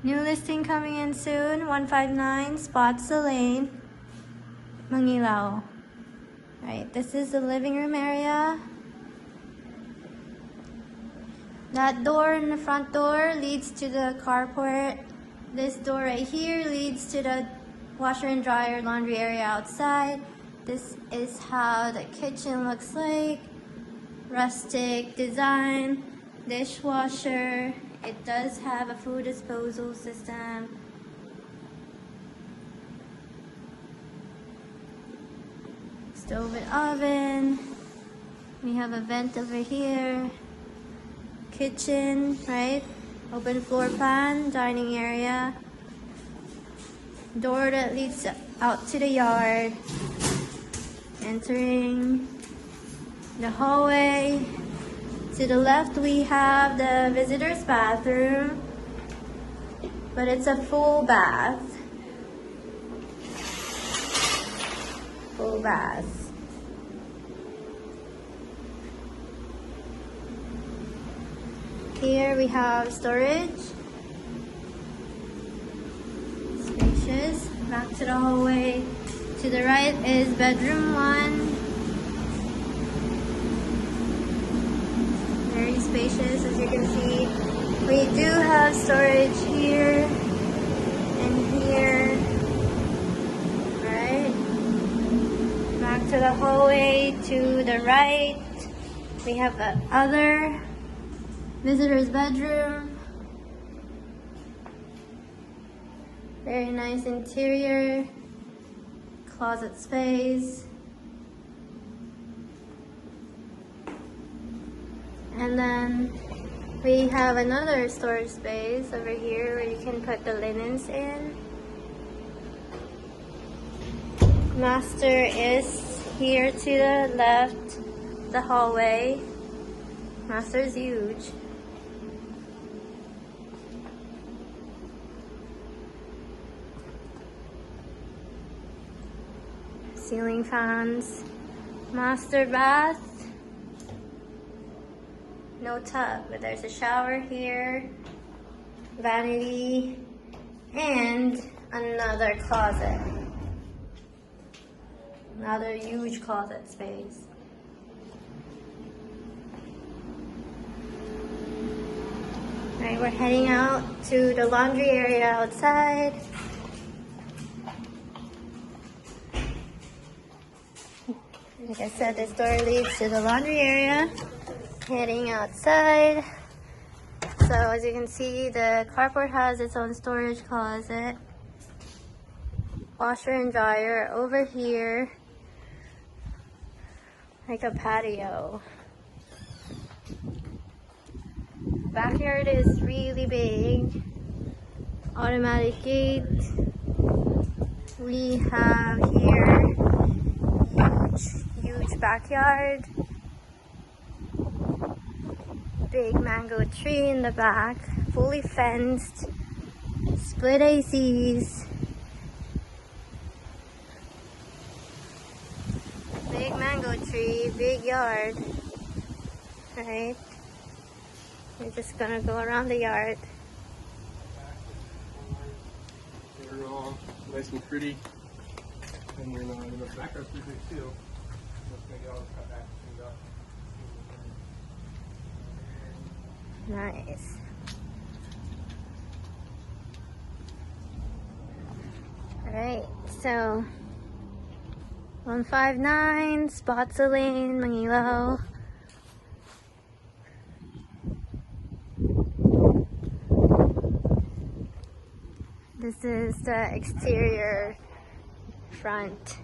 New listing coming in soon, 159 Spotsa Lane, Mangilao. Right, this is the living room area. That door in the front door leads to the carport. This door right here leads to the washer and dryer laundry area outside. This is how the kitchen looks like. Rustic design, dishwasher. It does have a food disposal system. Stove and oven. We have a vent over here. Kitchen, right? Open floor plan, dining area. Door that leads out to the yard. Entering the hallway. To the left we have the visitor's bathroom, but it's a full bath. Full bath. Here we have storage. Spacious. Back to the hallway. To the right is bedroom 1. Very spacious, as you can see. We do have storage here and here. Right. Back to the hallway to the right. We have the other visitor's bedroom. Very nice interior. Closet space. And then we have another storage space over here where you can put the linens in. Master is here to the left, the hallway. Master is huge. Ceiling fans. Master bath. No tub, but there's a shower here, vanity, and another closet. Another huge closet space. Alright, we're heading out to the laundry area outside. Like I said, this door leads to the laundry area. Heading outside. So as you can see, the carport has its own storage closet. Washer and dryer over here. Like a patio. Backyard is really big. Automatic gate. We have here huge backyard. Big mango tree in the back, fully fenced, split ACs, big mango tree, big yard, right? We're just gonna go around the yard. They're all nice and pretty, and then the backyard's pretty big too. Maybe I'll cut back and up. Nice. Alright, so 159 Spotsa Lane, Mangilao. This is the exterior front.